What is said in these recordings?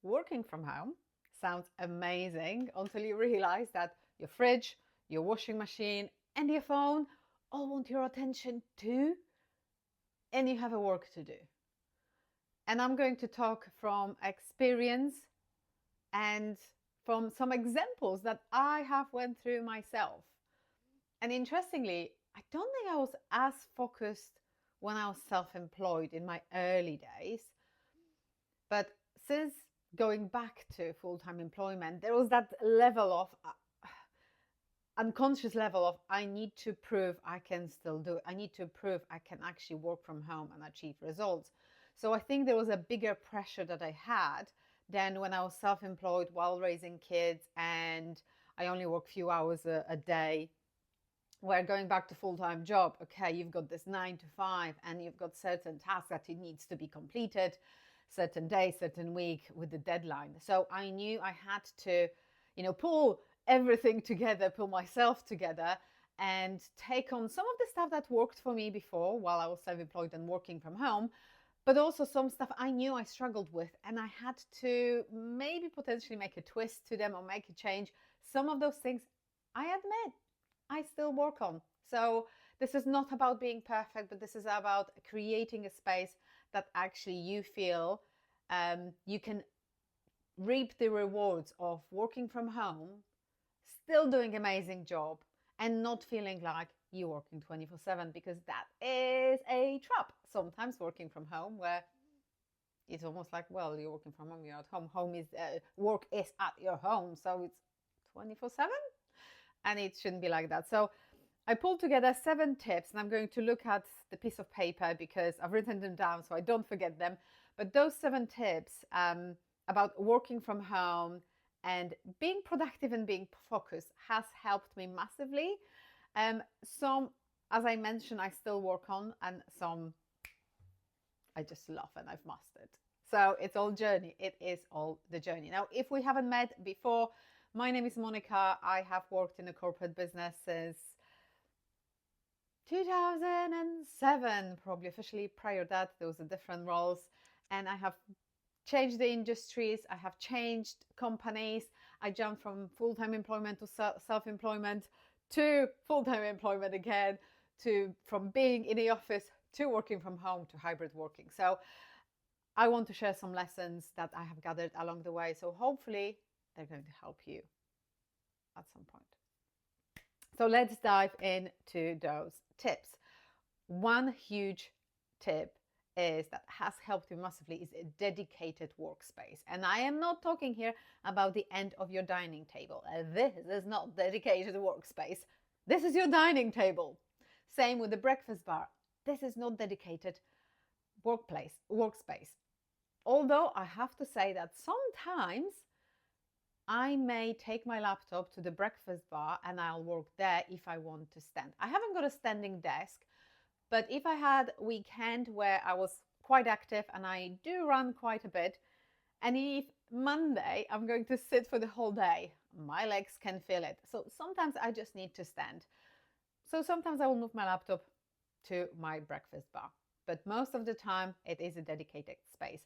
Working from home sounds amazing until you realize that your fridge, your washing machine, and your phone all want your attention too, and you have a work to do. And I'm going to talk from experience and from some examples that I have went through myself. And interestingly, I don't think I was as focused when I was self-employed in my early days, but since going back to full-time employment, there was that level of unconscious level of I need to prove I can still do it. I need to prove I can actually work from home and achieve results. So I think there was a bigger pressure that I had than when I was self-employed while raising kids and I only work a few hours a day. Where going back to full-time job, okay, you've got this 9 to 5 and you've got certain tasks that it needs to be completed, certain day, certain week with the deadline. So I knew I had to, pull everything together, pull myself together and take on some of the stuff that worked for me before while I was self-employed and working from home, but also some stuff I knew I struggled with and I had to maybe potentially make a twist to them or make a change. Some of those things I admit I still work on. So this is not about being perfect, but this is about creating a space that actually you feel you can reap the rewards of working from home, still doing an amazing job, and not feeling like you're working 24/7, because that is a trap. Sometimes working from home where it's almost like, well, you're working from home, you're at home. Home is work is at your home, so it's 24/7. And it shouldn't be like that. So I pulled together 7 tips and I'm going to look at the piece of paper because I've written them down so I don't forget them. But those 7 tips about working from home and being productive and being focused has helped me massively. Some, as I mentioned, I still work on, and some I just love and I've mastered. So it's all journey. It is all the journey. Now, if we haven't met before, my name is Monika. I have worked in a corporate business since 2007, probably officially. Prior to that, there was a different roles. And I have changed the industries. I have changed companies. I jumped from full-time employment to self-employment to full-time employment again, to from being in the office to working from home to hybrid working. So I want to share some lessons that I have gathered along the way. So hopefully they're going to help you at some point. So let's dive into those tips. One huge tip is that has helped me massively is a dedicated workspace. And I am not talking here about the end of your dining table. This is not dedicated workspace. This is your dining table. Same with the breakfast bar. This is not dedicated workspace. Although I have to say that sometimes I may take my laptop to the breakfast bar and I'll work there if I want to stand. I haven't got a standing desk, but if I had a weekend where I was quite active and I do run quite a bit, and if Monday I'm going to sit for the whole day, my legs can feel it. So sometimes I just need to stand. So sometimes I will move my laptop to my breakfast bar, but most of the time it is a dedicated space.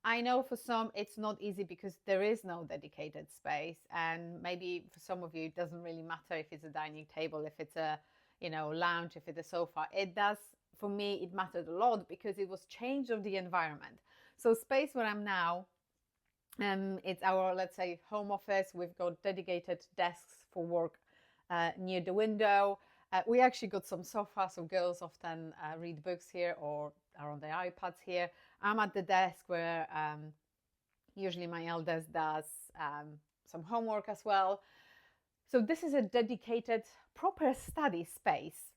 I know for some it's not easy because there is no dedicated space, and maybe for some of you it doesn't really matter if it's a dining table, if it's a lounge, if it's a sofa. It does, for me, it mattered a lot because it was change of the environment. So space where I'm now, it's our, let's say, home office. We've got dedicated desks for work near the window. We actually got some sofas, so girls often read books here or are on their iPads here. I'm at the desk where usually my eldest does some homework as well. So this is a dedicated, proper study space.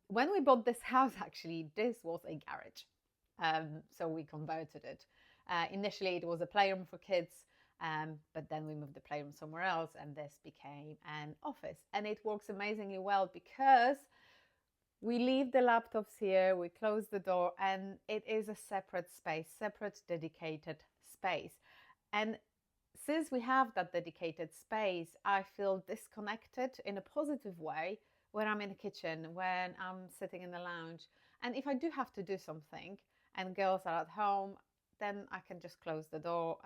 When we bought this house, actually, this was a garage. So we converted it. Initially, it was a playroom for kids, but then we moved the playroom somewhere else, and this became an office. And it works amazingly well because we leave the laptops here, we close the door, and it is a separate space, separate dedicated space. And since we have that dedicated space, I feel disconnected in a positive way when I'm in the kitchen, when I'm sitting in the lounge. And if I do have to do something and girls are at home, then I can just close the door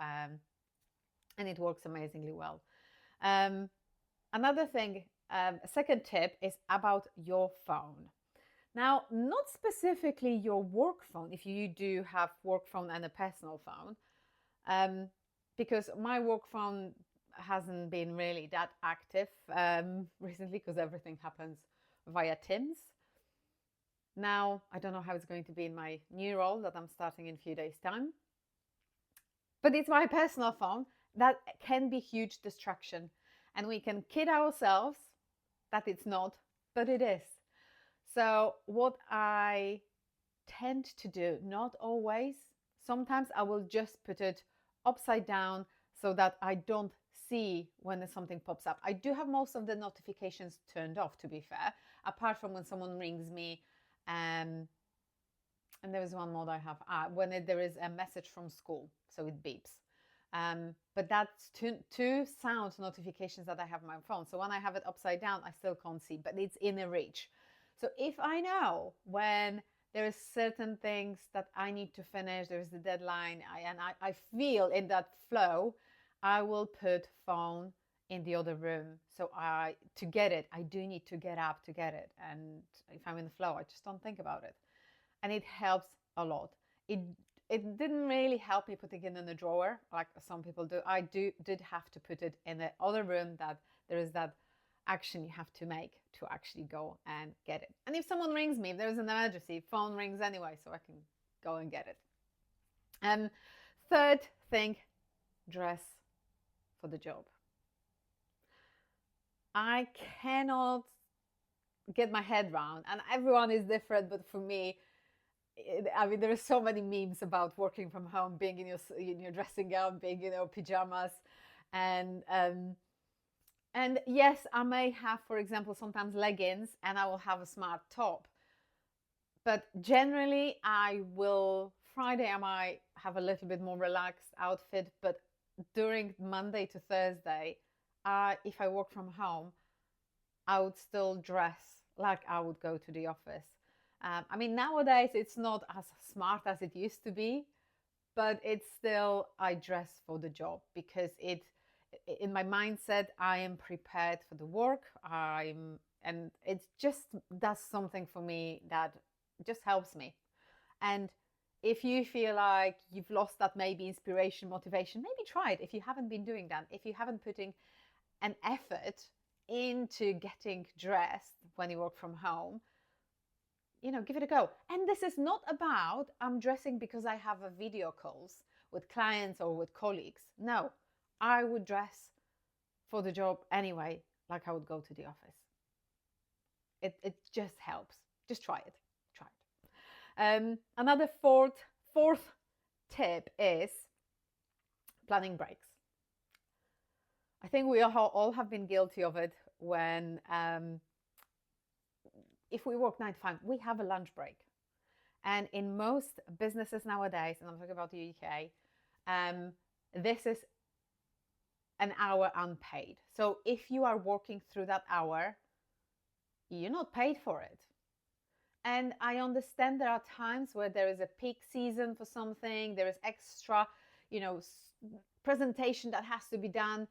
and it works amazingly well. Um, Another thing, a second tip is about your phone. Now, not specifically your work phone, if you do have work phone and a personal phone, um, because my work phone hasn't been really that active recently because everything happens via Teams. Now, I don't know how it's going to be in my new role that I'm starting in a few days' time, but it's my personal phone that can be huge distraction. And we can kid ourselves that it's not, but it is. So, what I tend to do, not always, sometimes I will just put it upside down so that I don't see when something pops up. I do have most of the notifications turned off, to be fair, apart from when someone rings me. And there is one more I have when there is a message from school, so it beeps. But that's two sound notifications that I have on my phone. So when I have it upside down, I still can't see, but it's in a reach. So if I know when there is certain things that I need to finish, there's the deadline, and I feel in that flow, I will put phone in the other room. So to get it, I do need to get up to get it. And if I'm in the flow, I just don't think about it. And it helps a lot. It didn't really help me putting it in a drawer like some people do. I did have to put it in the other room, that there is that action you have to make to actually go and get it. And if someone rings me, if there's an emergency, phone rings anyway, so I can go and get it. Third thing, dress for the job. I cannot get my head around, and everyone is different, but for me, I mean, there are so many memes about working from home, being in your dressing gown, being pajamas, and yes, I may have, for example, sometimes leggings, and I will have a smart top. But generally, Friday I might have a little bit more relaxed outfit, but during Monday to Thursday, if I work from home, I would still dress like I would go to the office. I mean, nowadays it's not as smart as it used to be, but it's still, I dress for the job because in my mindset, I am prepared for the work. And it just does something for me that just helps me. And if you feel like you've lost that maybe inspiration, motivation, maybe try it if you haven't been doing that. If you haven't putting an effort into getting dressed when you work from home, give it a go. And this is not about I'm dressing because I have a video calls with clients or with colleagues. No, I would dress for the job anyway, like I would go to the office. It just helps. Just try it. Try it. Another fourth tip is planning breaks. I think we all have been guilty of it when if we work 9 to 5, we have a lunch break. And in most businesses nowadays, and I'm talking about the UK, this is an hour unpaid. So if you are working through that hour, you're not paid for it. And I understand there are times where there is a peak season for something, there is extra, presentation that has to be done.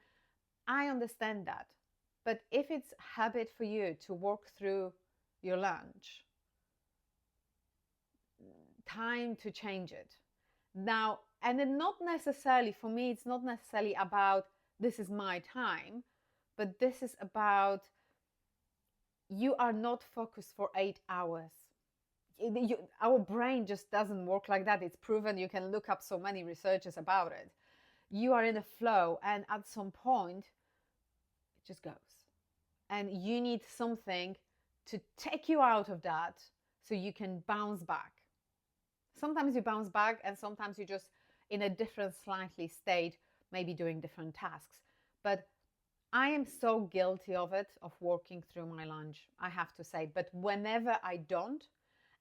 I understand that. But if it's a habit for you to work through your lunch, time to change it. Now, and then not necessarily, for me, it's not necessarily about this is my time, but this is about you are not focused for 8 hours. Our brain just doesn't work like that. It's proven. You can look up so many researchers about it. You are in a flow, and at some point, it just goes. And you need something to take you out of that so you can bounce back. Sometimes you bounce back, and sometimes you're just in a different slightly state, maybe doing different tasks. But I am so guilty of it, of working through my lunch, I have to say. But whenever I don't,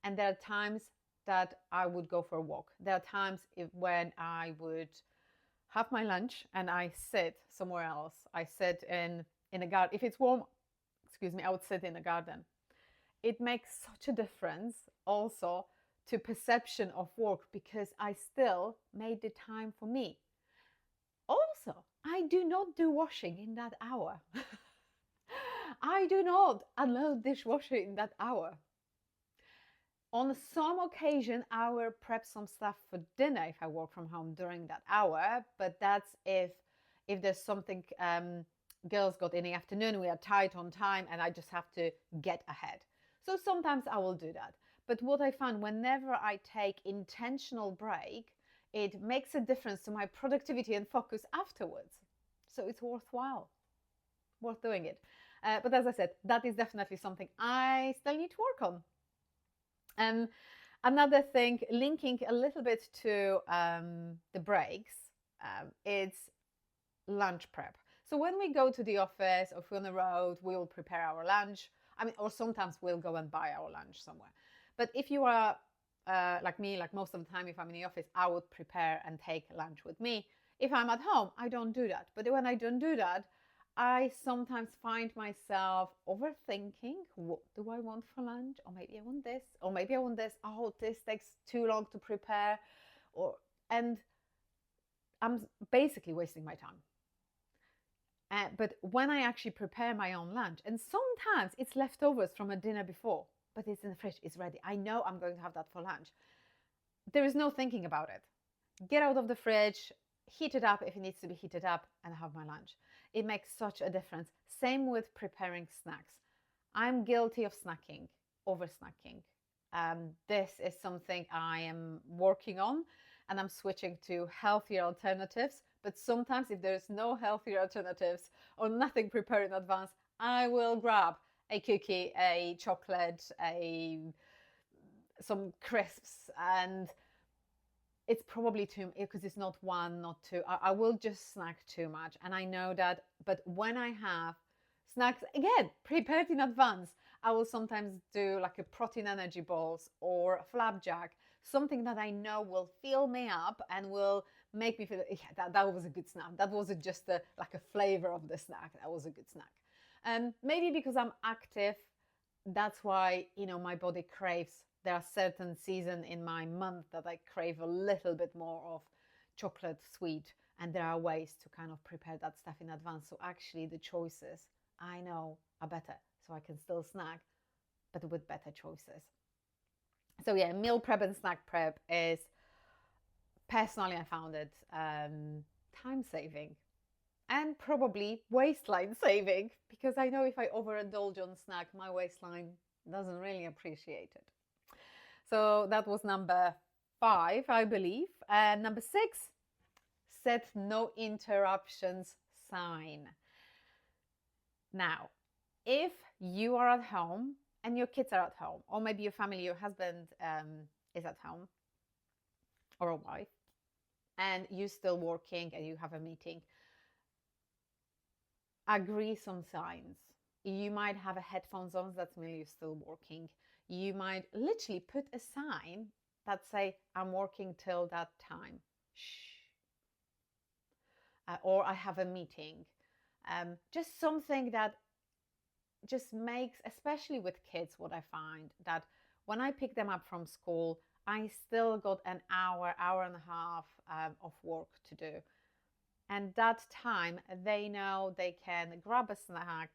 and there are times that I would go for a walk. There are times when I would have my lunch and I sit somewhere else. I sit in a garden. If it's warm, I would sit in a garden. It makes such a difference also to perception of work because I still made the time for me. Also, I I do not do washing in that hour. I do not unload dishwasher in that hour. On some occasion, I will prep some stuff for dinner if I work from home during that hour, but that's if there's something girls got in the afternoon, we are tight on time, and I just have to get ahead. So sometimes I will do that. But what I found, whenever I take intentional break, it makes a difference to my productivity and focus afterwards. So it's worth doing it. But as I said, that is definitely something I still need to work on. Another thing, linking a little bit to the breaks, it's lunch prep. So when we go to the office or if we're on the road, we will prepare our lunch. I mean, or sometimes we'll go and buy our lunch somewhere. But if you are like me, like most of the time, if I'm in the office, I would prepare and take lunch with me. If I'm at home, I don't do that. But when I don't do that, I sometimes find myself overthinking, what do I want for lunch? Or maybe I want this, or maybe I want this. Oh, this takes too long to prepare. And I'm basically wasting my time. But when I actually prepare my own lunch, and sometimes it's leftovers from a dinner before, but it's in the fridge, it's ready. I know I'm going to have that for lunch. There is no thinking about it. Get out of the fridge, heat it up if it needs to be heated up, and have my lunch. It makes such a difference. Same with preparing snacks. I'm guilty of snacking, over snacking. This is something I am working on, and I'm switching to healthier alternatives. But sometimes if there's no healthier alternatives or nothing prepared in advance, I will grab a cookie, a chocolate, some crisps, and it's probably too, because it's not one, not two. I will just snack too much, and I know that. But when I have snacks, again, prepared in advance, I will sometimes do like a protein energy balls or a flapjack, something that I know will fill me up and will make me feel, yeah, that was a good snack. That wasn't just like a flavor of the snack. That was a good snack. Maybe because I'm active, that's why, my body craves. There are certain seasons in my month that I crave a little bit more of chocolate sweet, and there are ways to kind of prepare that stuff in advance. So actually the choices I know are better, so I can still snack, but with better choices. So yeah, meal prep and snack prep is, personally, I found it time saving and probably waistline saving, because I know if I overindulge on snack, my waistline doesn't really appreciate it. So that was number 5, I believe. And number 6, set no interruptions sign. Now, if you are at home and your kids are at home, or maybe your family, your husband is at home, or a wife, and you're still working and you have a meeting, agree some signs. You might have a headphones on, that's mean you're still working. You might literally put a sign that say, I'm working till that time. Shh. Or I have a meeting. Just something that just makes, especially with kids, what I find that when I pick them up from school, I still got an hour and a half of work to do. And that time, they know they can grab a snack,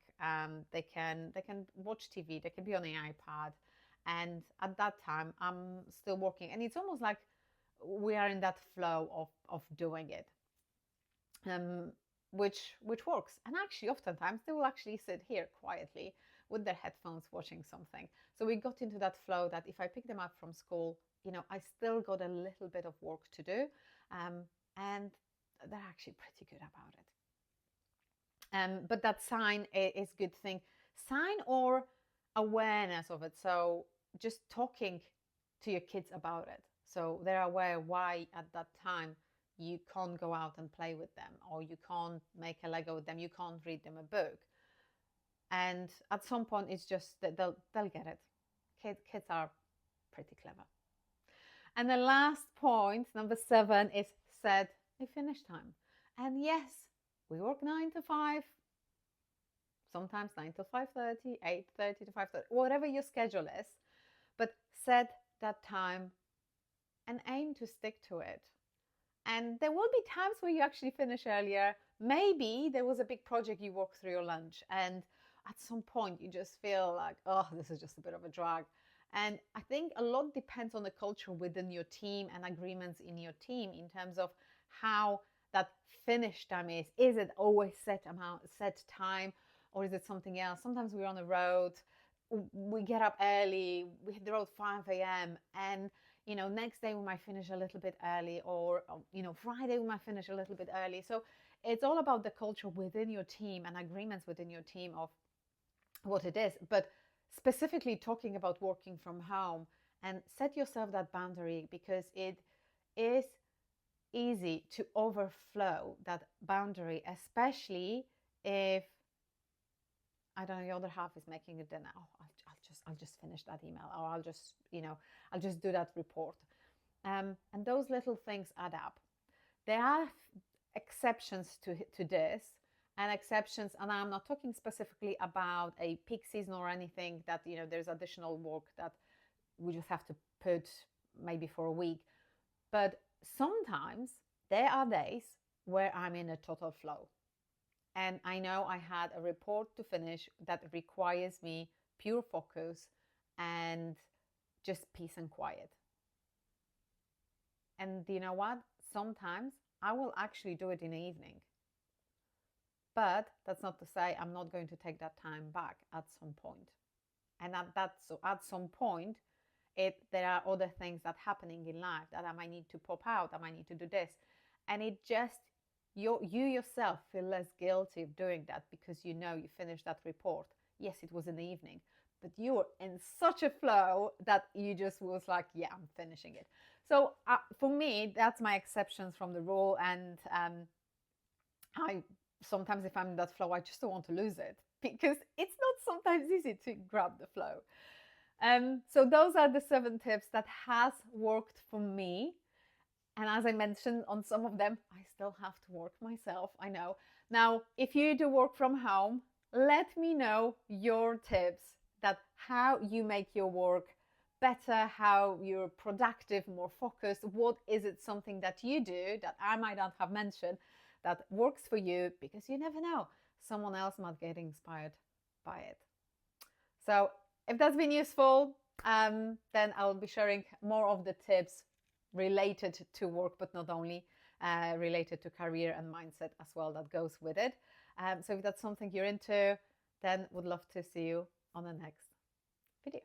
they can watch TV, they can be on the iPad, and at that time, I'm still working. And it's almost like we are in that flow of doing it, which works. And actually, oftentimes, they will actually sit here quietly with their headphones watching something. So we got into that flow that if I pick them up from school, I still got a little bit of work to do, and they're actually pretty good about it. But that sign is a good thing. Sign or awareness of it. So just talking to your kids about it. So they're aware why at that time you can't go out and play with them, or you can't make a Lego with them, you can't read them a book. And at some point, it's just that they'll get it. Kids are pretty clever. And the last point, number 7, is set a finish time. And yes, we work 9 to 5, sometimes 9 to 5:30, 8:30 to 5:30, whatever your schedule is, but set that time and aim to stick to it. And there will be times where you actually finish earlier. Maybe there was a big project you worked through your lunch, and at some point you just feel like, oh, this is just a bit of a drag. And I think a lot depends on the culture within your team and agreements in your team in terms of how that finish time is. Is it always set amount, set time, or is it something else? Sometimes we're on the road, we get up early, we hit the road 5 a.m. and next day we might finish a little bit early, or Friday we might finish a little bit early. So it's all about the culture within your team and agreements within your team of what it is. But specifically talking about working from home, and set yourself that boundary, because it is easy to overflow that boundary, especially if, I don't know, your other half is making a dinner. Oh, I'll just finish that email, or I'll just do that report. And those little things add up. There are exceptions to this, and exceptions, and I'm not talking specifically about a peak season or anything that there's additional work that we just have to put maybe for a week. But sometimes there are days where I'm in a total flow, and I know I had a report to finish that requires me pure focus and just peace and quiet. And you know what? Sometimes I will actually do it in the evening. But that's not to say I'm not going to take that time back at some point. And at some point, there are other things that are happening in life that I might need to pop out. I might need to do this. And it just, you yourself feel less guilty of doing that, because you finished that report. Yes, it was in the evening, but you were in such a flow that you just was like, yeah, I'm finishing it. So for me, that's my exceptions from the rule. And I sometimes, if I'm in that flow, I just don't want to lose it, because it's not sometimes easy to grab the flow. So those are the 7 tips that has worked for me. And as I mentioned, on some of them, I still have to work myself. I know. Now, if you do work from home, let me know your tips, that how you make your work better, how you're productive, more focused. What is it, something that you do that I might not have mentioned that works for you? Because you never know, someone else might get inspired by it. So if that's been useful, then I'll be sharing more of the tips related to work, but not only, related to career and mindset as well, that goes with it. So if that's something you're into, then would love to see you on the next video.